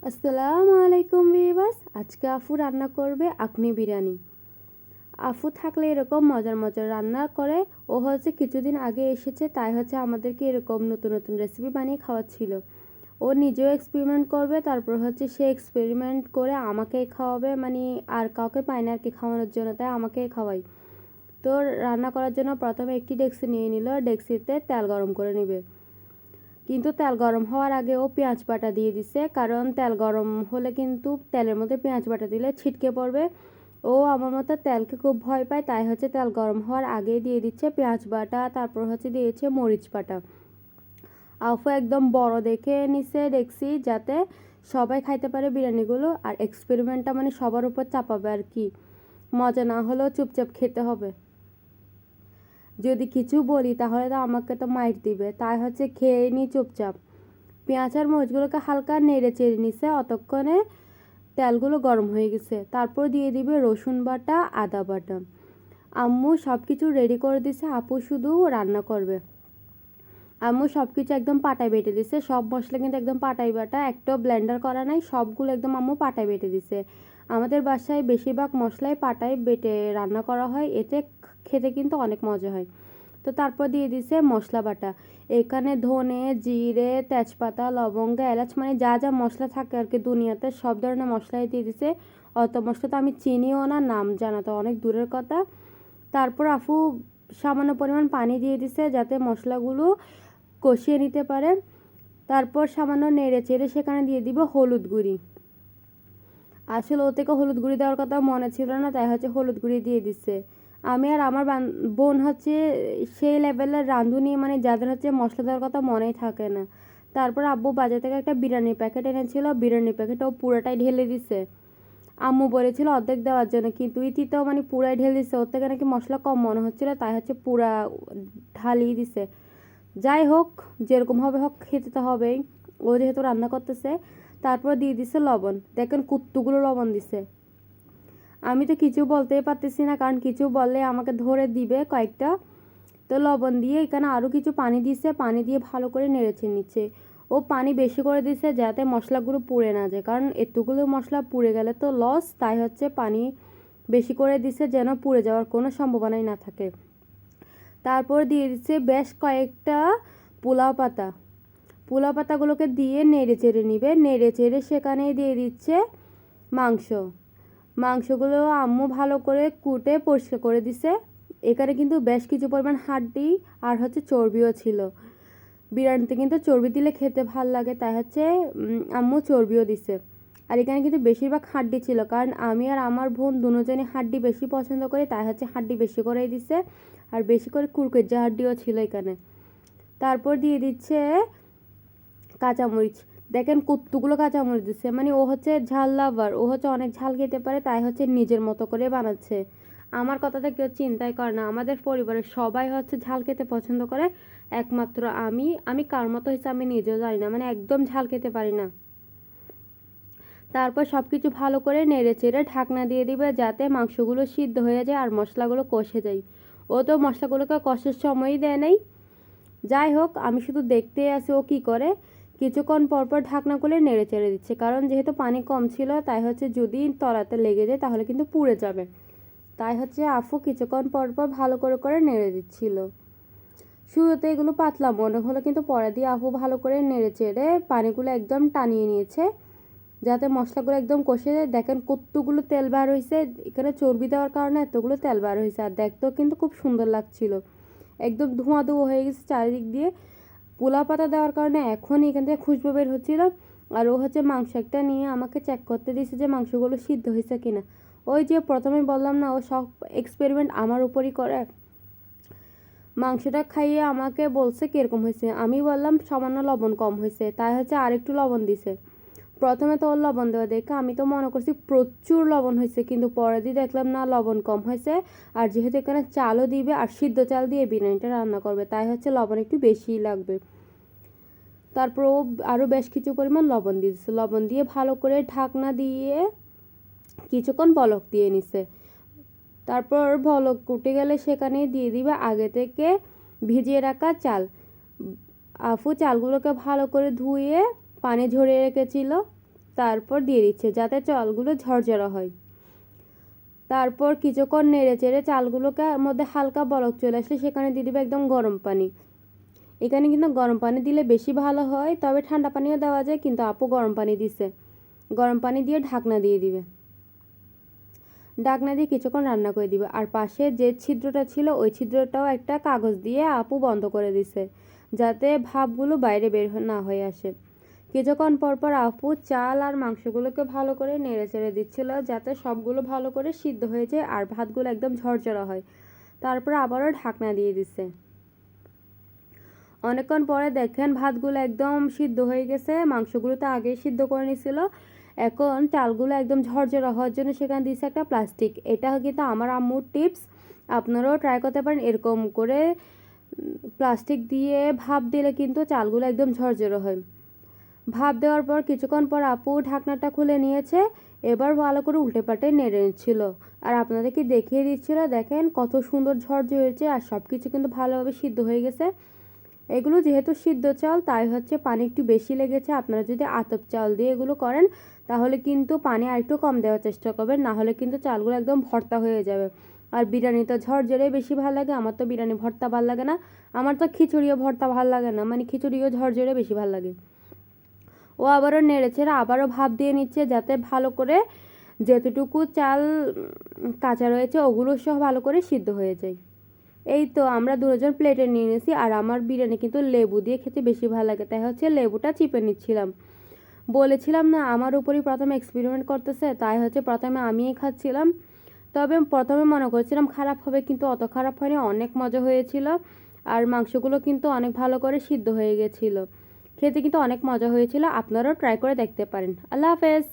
আসসালামু আলাইকুম ভিউয়ার্স। আজকে আফু রান্না করবে আখনি বিরিয়ানি। আফু থাকলে এরকম মজার মজার রান্না করে। ও হচ্ছে কিছুদিন আগে এসেছে, তাই হচ্ছে আমাদেরকে এরকম নতুন নতুন রেসিপি বানিয়ে খাওয়াচ্ছিল। ও নিজেও এক্সপেরিমেন্ট করবে, তারপর হচ্ছে সে এক্সপেরিমেন্ট করে আমাকে খাওয়াবে, মানে আর কাউকে পায় না আর কি খাওয়ানোর জন্য, তাই আমাকে খাওয়াই। তো রান্না করার জন্য প্রথমে একটি ডেকচি নিয়ে নিল, ডেকচিতে তেল গরম করে নেবে। কিন্তু তেল গরম হওয়ার আগে ও পেঁয়াজ বাটা দিয়ে দিছে, কারণ তেল গরম হলে কিন্তু তেলের মধ্যে পেঁয়াজ বাটা দিলে ছিটকে পড়বে। ও আমার মতো তেলকে খুব ভয় পায়, তাই হচ্ছে তেল গরম হওয়ার আগেই দিয়ে দিচ্ছে পেঁয়াজ বাটা, তারপর হচ্ছে দিয়েছে মরিচ বাটা। আফু একদম বড় দেখে নিছে দেখছি, যাতে সবাই খাইতে পারে বিরিয়ানিগুলো, আর এক্সপেরিমেন্টটা মানে সবার উপর চাপাবে আর কি। মজা না হলেও চুপচাপ খেতে হবে। যদি কিছু বলি তাহলে তো আমাকে তো মাইর দিবে, তাই হচ্ছে খেয়ে নি চুপচাপ। পেঁয়াজ আর মরিচগুলোকে হালকা নেড়ে চেড়ে নিছে, অতক্ষণে তেলগুলো গরম হয়ে গেছে। তারপর দিয়ে দিবে রসুন বাটা, আদা বাটা। আম্মু সব কিছু রেডি করে দিছে, আপু শুধু রান্না করবে। আম্মু সব কিছু একদম পাটায় বেটে দিছে, সব মশলা কিন্তু একদম পাটাই বাটা, একটাও ব্লেন্ডার করা নাই, সবগুলো একদম আম্মু পাটায় বেটে দিছে। আমাদের বাসায় বেশিরভাগ মশলাই পাটায় বেটে রান্না করা হয়, এতে খেতে কিন্তু অনেক মজা হয়। তো তারপর দিয়ে দিছে মশলা বাটা। এখানে ধনে, জিরে, তেজপাতা, লবঙ্গ, এলাচ, মানে যা যা মশলা থাকে আর কি দুনিয়াতে, সব ধরনের মশলাই দিয়ে দিছে। অত মশলা তো আমি চিনিও না, নাম জানা তো অনেক দূরের কথা। তারপর আফু সামান্য পরিমাণ পানি দিয়ে দিছে, যাতে মশলাগুলো কষিয়ে নিতে পারে। তারপর সামান্য নেড়ে চেড়ে সেখানে দিয়ে দিব হলুদ গুঁড়ি। আসলে ও থেকে হলুদ গুঁড়ি দেওয়ার কথা মনে ছিল না, তাই হচ্ছে হলুদ গুঁড়ি দিয়ে দিচ্ছে। আমি আর আমার বোন হচ্ছে সেই লেভেলের রাঁধুনি, মানে যাদের হচ্ছে মশলা দেওয়ার কথা মনেই থাকে না। তারপর আব্বু বাজার থেকে একটা বিরিয়ানির প্যাকেট এনেছিল, বিরিয়ানির প্যাকেটও পুরোটাই ঢেলে দিছে। আম্মু বলেছিল অর্ধেক দেওয়ার জন্য, কিন্তু ইতিতেও মানে পুরাই ঢেলে দিছে। ওর থেকে নাকি মশলা কম মনে হচ্ছিল, তাই হচ্ছে পুরা ঢালিয়ে দিছে। যাই হোক, যেরকম হবে হোক, খেতে তো হবেই, ও যেহেতু রান্না করতেছে। তারপর দিয়ে দিছে লবণ, দেখেন কতগুলো লবণ দিছে। আমি তো কিছু বলতেই পারতেছি না, কারণ কিছু বললে আমাকে ধরে দিবে কয়েকটা। তো লবণ দিয়ে এখানে আরও কিছু পানি দিছে, পানি দিয়ে ভালো করে নেড়েছে নিচ্ছে। ও পানি বেশি করে দিছে যাতে মশলাগুলো পুড়ে না যায়, কারণ এতগুলো মশলা পুড়ে গেলে তো লস, তাই হচ্ছে পানি বেশি করে দিছে যেন পুড়ে যাওয়ার কোনো সম্ভাবনাই না থাকে। তারপর দিয়ে দিচ্ছে বেশ কয়েকটা পোলাও পাতা। পোলাও পাতাগুলোকে দিয়ে নেড়ে চেড়ে নিবে, নেড়ে চেড়ে সেখানেই দিয়ে দিচ্ছে মাংস। মাংসগুলো আম্মু ভালো করে কুটে পরিষ্কার করে দিছে। এখানে কিন্তু বেশ কিছু পরিমাণ হাড্ডি আর হচ্ছে চর্বিও ছিল। বিরিয়ানিতে কিন্তু চর্বি দিলে খেতে ভাল লাগে, তাই হচ্ছে আম্মু চর্বিও দিছে। আর এখানে কিন্তু বেশিরভাগ হাড্ডি ছিল, কারণ আমি আর আমার বোন দুজনই হাড্ডি বেশি পছন্দ করি, তাই হচ্ছে হাড্ডি বেশি করেই দিছে। আর বেশি করে কুরকুচ্চা হাড্ডিও ছিল এখানে। তারপর দিয়ে দিচ্ছে কাঁচামরিচ। দেখেন কতগুলো কাঁচামরিচ দিচ্ছে, মানে ও হচ্ছে ঝাল লাভার, ও হচ্ছে অনেক ঝাল খেতে পারে, তাই হচ্ছে নিজের মতো করে বানাচ্ছে। আমার কথাটা কেউ চিন্তাই করে না, আমাদের পরিবারের সবাই হচ্ছে ঝাল খেতে পছন্দ করে, একমাত্র আমি কার মতো হয়েছে আমি নিজেও জানি না, মানে একদম ঝাল খেতে পারি না। তারপর সব কিছু ভালো করে নেড়ে চেড়ে ঢাকনা দিয়ে দিবে, যাতে মাংসগুলো সিদ্ধ হয়ে যায় আর মশলাগুলো কষে যায়। ও তো মশলাগুলোকে কষার সময়ই দেয় নাই। যাই হোক, আমি শুধু দেখতেই আছি ও কী করে। কিছুক্ষণ পরপর ঢাকনা খুলে নেড়ে চেড়ে দিচ্ছে, কারণ যেহেতু পানি কম ছিল, তাই হচ্ছে যদি তলাতে লেগে যায় তাহলে কিন্তু পুড়ে যাবে। তাই হচ্ছে আফু কিছুক্ষণ পরপর ভালো করে করে নেড়ে দিচ্ছিল। শুরুতে এগুলো পাতলা মনে হলো, কিন্তু পরে দিয়ে আফু ভালো করে নেড়ে চেড়ে পানিগুলো একদম টানিয়ে নিয়েছে, যাতে মশলাগুলো একদম কষে যায়। দেখেন কতগুলো তেল বার হয়েছে, এখানে চর্বি দেওয়ার কারণে এতগুলো তেল বার হয়েছে, আর দেখতেও কিন্তু খুব সুন্দর লাগছিল। একদম ধোঁয়া ধোঁয়া হয়ে গেছে চারিদিক দিয়ে। পোলাও পাতা দেওয়ার কারণে এখন এখান থেকে খুশবু বের হচ্ছিল। আর ও হচ্ছে মাংস একটা নিয়ে আমাকে চেক করতে দিয়েছে যে মাংসগুলো সিদ্ধ হয়েছে কিনা। ওই যে প্রথমে বললাম না, ও সব এক্সপেরিমেন্ট আমার উপরই করে। মাংসটা খাইয়ে আমাকে বলছে কীরকম হয়েছে, আমি বললাম সামান্য লবণ কম হয়েছে, তাই হচ্ছে আরেকটু লবণ দিছে। প্রথমে তো ওর লবণ দেওয়া দেখে আমি তো মনে করছি প্রচুর লবণ হয়েছে, কিন্তু পরে দিয়ে দেখলাম না, লবণ কম হয়েছে। আর যেহেতু এখানে চালও দিবে আর সিদ্ধ চাল দিয়ে বিরিয়ানিটা রান্না করবে, তাই হচ্ছে লবণ একটু বেশিই লাগবে। তারপর ও আরও বেশ কিছু পরিমাণ লবণ দিয়েছে, লবণ দিয়ে ভালো করে ঢাকনা দিয়ে কিছুক্ষণ বলক দিয়ে নিছে। তারপর বলক উঠে গেলে সেখানে দিয়ে দিবে আগে থেকে ভিজিয়ে রাখা চাল। আফু চালগুলোকে ভালো করে ধুয়ে পানি ঝরিয়ে রেখেছিল, তারপর দিয়ে দিচ্ছে যাতে চালগুলো ঝরঝরা হয়। তারপর কিছুক্ষণ নেড়ে চেড়ে চালগুলোকে মধ্যে হালকা বলক চলে আসলে সেখানে দিয়ে দিবে একদম গরম পানি। এখানে কিন্তু গরম পানি দিলে বেশি ভালো হয়, তবে ঠান্ডা পানিও দেওয়া যায়, কিন্তু আপু গরম পানি দিছে। গরম পানি দিয়ে ঢাকনা দিয়ে দিবে। ঢাকনা দিয়ে কিছুক্ষণ রান্না করে দিবে। আর পাশে যে ছিদ্রটা ছিল ওই ছিদ্রটাও একটা কাগজ দিয়ে আপু বন্ধ করে দিছে, যাতে ভাপগুলো বাইরে বের না হয়ে আসে। কিছুক্ষণ পর পর আপু চাল আর মাংসগুলোকে ভালো করে নেড়ে চেড়ে দিচ্ছিল, যাতে সবগুলো ভালো করে সিদ্ধ হয়ে যায় আর ভাতগুলো একদম ঝরঝরা হয়। তারপর আবারও ঢাকনা দিয়ে দিছে। অনেকক্ষণ পরে দেখেন ভাতগুলো একদম সিদ্ধ হয়ে গেছে, মাংসগুলো তো আগেই সিদ্ধ করে নিছিল। এখন চালগুলো একদম ঝরঝরা হওয়ার জন্য সেখানে দিয়েছে একটা প্লাস্টিক। এটা কিন্তু আমার আম্মুর টিপস, আপনারাও ট্রাই করতে পারেন। এরকম করে প্লাস্টিক দিয়ে ভাপ দিলে কিন্তু চালগুলো একদম ঝরঝরা হয়। ভাপ দেওয়ার পর কিছুক্ষণ পর আপু ঢাকনাটা খুলে নিয়েছে। এবার ভালো করে উল্টে পাল্টে নেড়ে নিচ্ছিল আর আপনাদেরকে দেখিয়ে দিচ্ছিল। দেখেন কত সুন্দর ঝরঝরে হয়েছে আর সব কিছু কিন্তু ভালোভাবে সিদ্ধ হয়ে গেছে। এগুলো যেহেতু সিদ্ধ চাল তাই হচ্ছে পানি একটু বেশি লেগেছে। আপনারা যদি আতপ চাল দিয়ে এগুলো করেন তাহলে কিন্তু পানি আর একটু কম দেওয়ার চেষ্টা করবেন, না হলে কিন্তু চালগুলো একদম ভর্তা হয়ে যাবে। আর বিরিয়ানি তো ঝরঝরে বেশি ভালো লাগে। আমার তো বিরিয়ানি ভর্তা ভালো লাগে না, আমার তো খিচুড়িও ভর্তা ভালো লাগে না, মানে খিচুড়িও ঝরঝরে বেশি ভালো লাগে। ও আবারও নেড়েচেড়ে আবারও ভাপ দিয়ে নিচ্ছে, যাতে ভালো করে যেতটুকু চাল কাঁচা রয়েছে ওগুলো সহ ভালো করে সিদ্ধ হয়ে যায়। এই তো আমরা দুজন প্লেটে নিয়ে নিয়েছি। আর আমার বিরিয়ানি কিন্তু লেবু দিয়ে খেতে বেশি ভালো লাগে, তাই হচ্ছে লেবুটা চিপে নিচ্ছিলাম। বলেছিলাম না আমার উপরই প্রথমে এক্সপেরিমেন্ট করতেছে, তাই হচ্ছে প্রথমে আমিই খাচ্ছিলাম। তবে প্রথমে মনে করেছিলাম খারাপ হবে, কিন্তু অত খারাপ হয়নি, অনেক মজা হয়েছিল। আর মাংসগুলো কিন্তু অনেক ভালো করে সিদ্ধ হয়ে গেছিলো। খেতে কিন্তু অনেক মজা হয়েছিল। আপনারাও ট্রাই করে দেখতে পারেন। আল্লাহ হাফেজ।